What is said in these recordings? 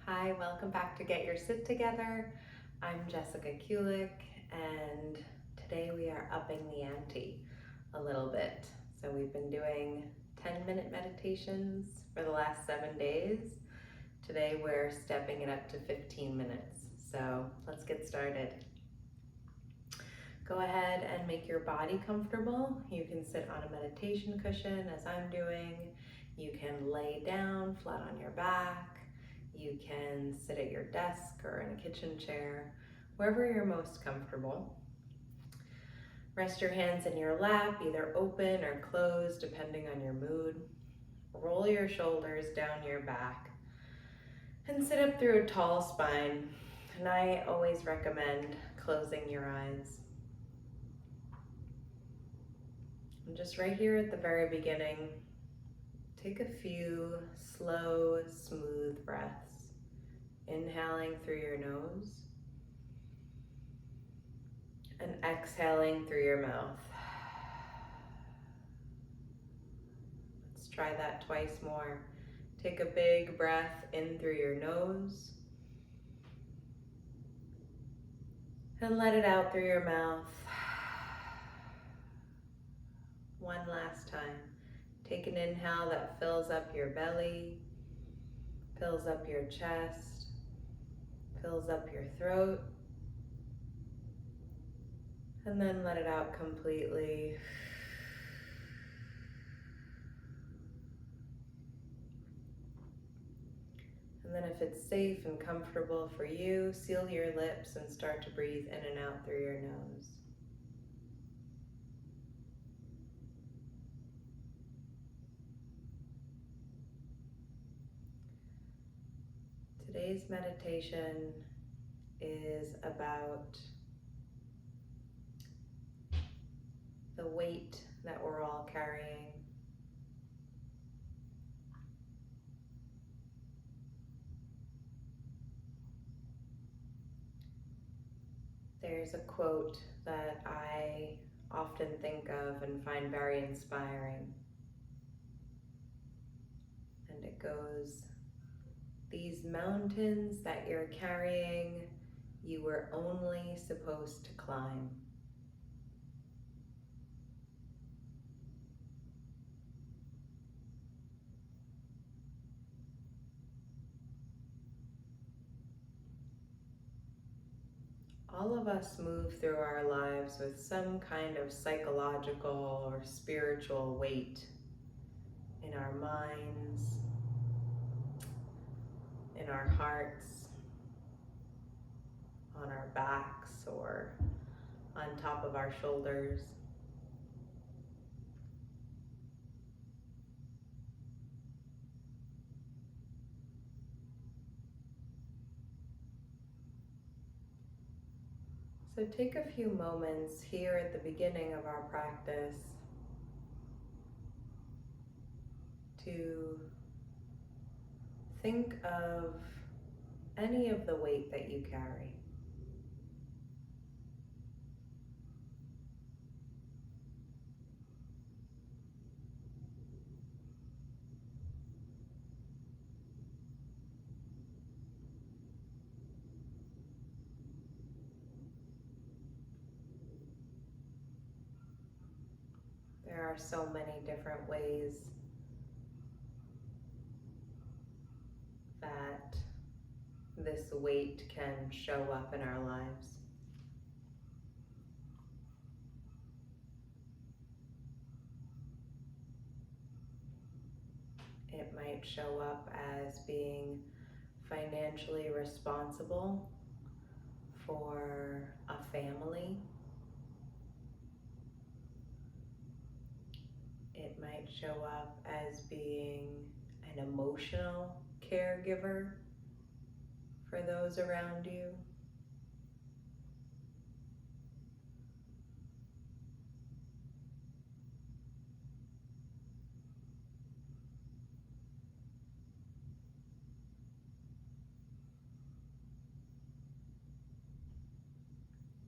Hi, welcome back to Get Your Sit Together. I'm Jessica Kulick, and today we are upping the ante a little bit. So we've been doing 10-minute meditations for the last 7 days. Today we're stepping it up to 15 minutes. So let's get started. Go ahead and make your body comfortable. You can sit on a meditation cushion as I'm doing. You can lay down flat on your back. You can sit at your desk or in a kitchen chair, wherever you're most comfortable. Rest your hands in your lap, either open or closed, depending on your mood. Roll your shoulders down your back and sit up through a tall spine. And I always recommend closing your eyes. And just right here at the very beginning, take a few slow, smooth breaths. Inhaling through your nose and exhaling through your mouth. Let's try that twice more. Take a big breath in through your nose and let it out through your mouth. One last time. Take an inhale that fills up your belly, fills up your chest, fills up your throat, and then let it out completely. And then if it's safe and comfortable for you, seal your lips and start to breathe in and out through your nose. Today's meditation is about the weight that we're all carrying. There's a quote that I often think of and find very inspiring. And it goes, "These mountains that you're carrying, you were only supposed to climb." All of us move through our lives with some kind of psychological or spiritual weight in our minds, in our hearts, on our backs, or on top of our shoulders. So take a few moments here at the beginning of our practice to think of any of the weight that you carry. There are so many different ways that this weight can show up in our lives. It might show up as being financially responsible for a family. It might show up as being an emotional caregiver for those around you.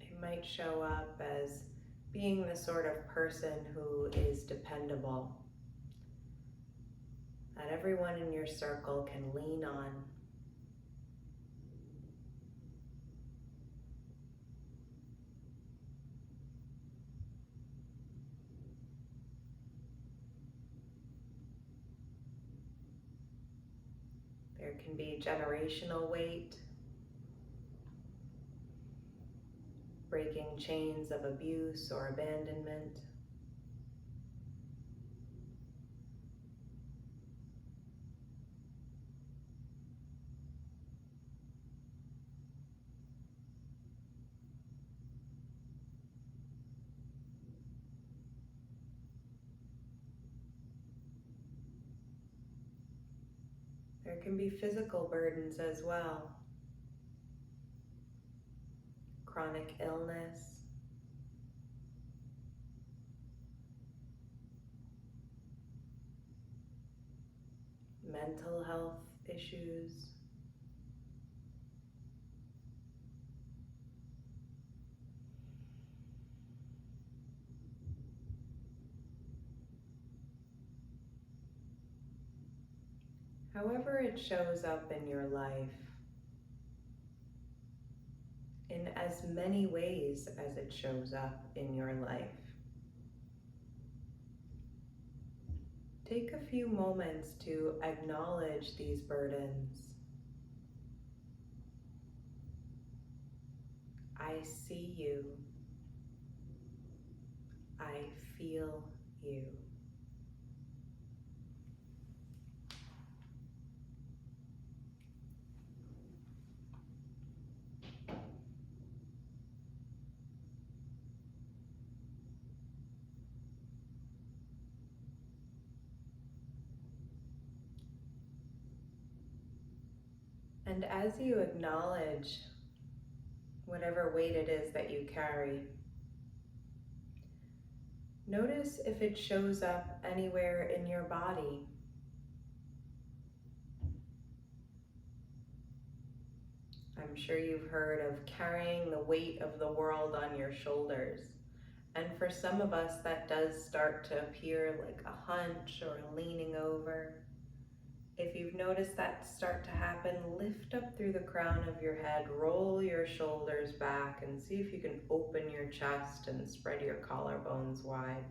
It might show up as being the sort of person who is dependable, that everyone in your circle can lean on There can be generational weight, breaking chains of abuse or abandonment. There can be physical burdens as well. Chronic illness, mental health issues, however it shows up in your life, in as many ways as it shows up in your life. Take a few moments to acknowledge these burdens. I see you. I feel you. And as you acknowledge whatever weight it is that you carry, notice if it shows up anywhere in your body. I'm sure you've heard of carrying the weight of the world on your shoulders. And for some of us, that does start to appear like a hunch or a leaning over. If you've noticed that start to happen, lift up through the crown of your head, roll your shoulders back, and see if you can open your chest and spread your collarbones wide.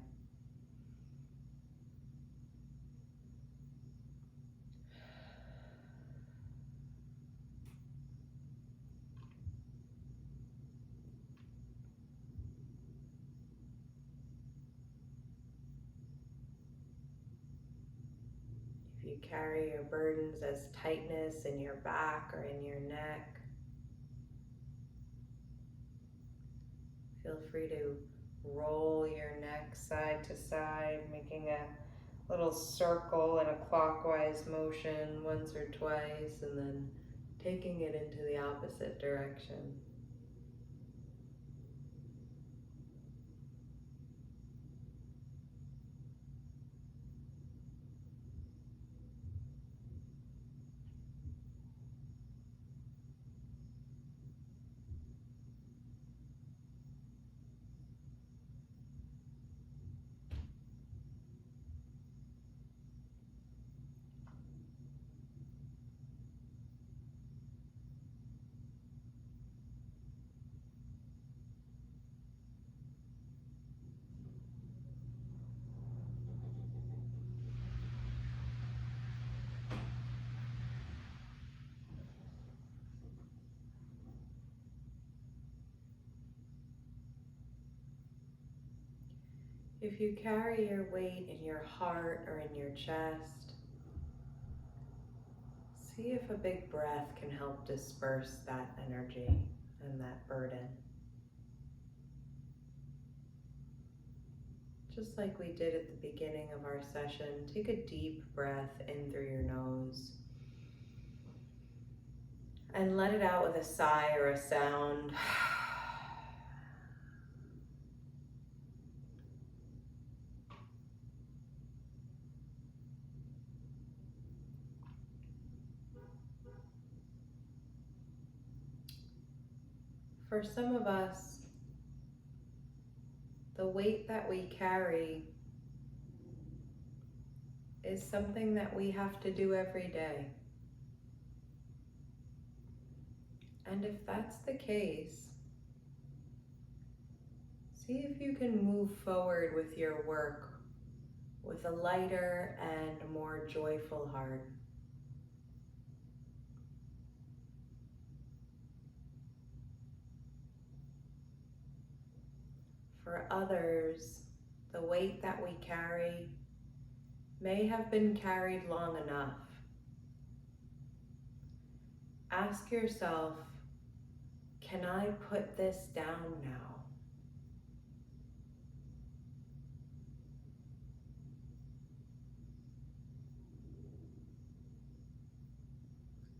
If you carry your burdens as tightness in your back or in your neck, feel free to roll your neck side to side, making a little circle in a clockwise motion once or twice, and then taking it into the opposite direction. If you carry your weight in your heart or in your chest, see if a big breath can help disperse that energy and that burden. Just like we did at the beginning of our session, take a deep breath in through your nose and let it out with a sigh or a sound. For some of us, the weight that we carry is something that we have to do every day. And if that's the case, see if you can move forward with your work with a lighter and more joyful heart. For others, the weight that we carry may have been carried long enough. Ask yourself, can I put this down now?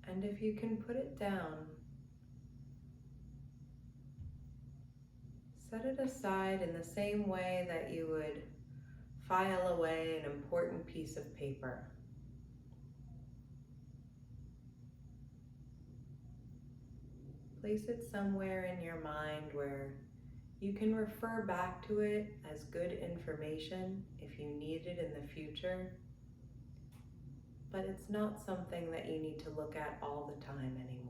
And if you can put it down, set it aside in the same way that you would file away an important piece of paper. Place it somewhere in your mind where you can refer back to it as good information if you need it in the future, but it's not something that you need to look at all the time anymore.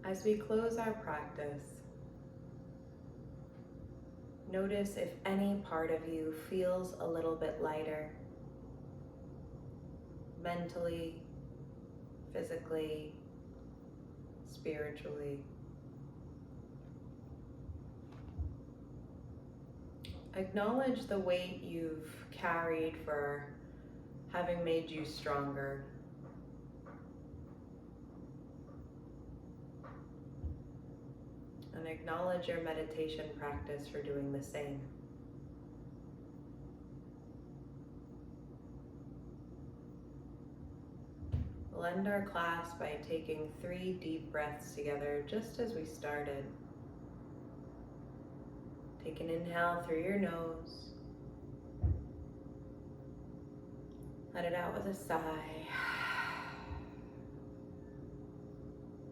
As we close our practice, notice if any part of you feels a little bit lighter, mentally, physically, spiritually. Acknowledge the weight you've carried for having made you stronger. And acknowledge your meditation practice for doing the same. We'll end our class by taking 3 deep breaths together, just as we started. Take an inhale through your nose. Let it out with a sigh.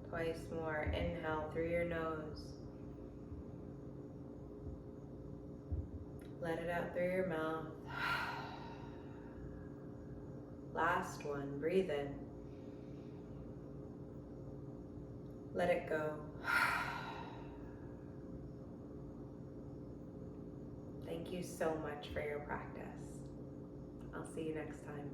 Twice more. Inhale through your nose. Let it out through your mouth. Last one. Breathe in. Let it go. Thank you so much for your practice. I'll see you next time.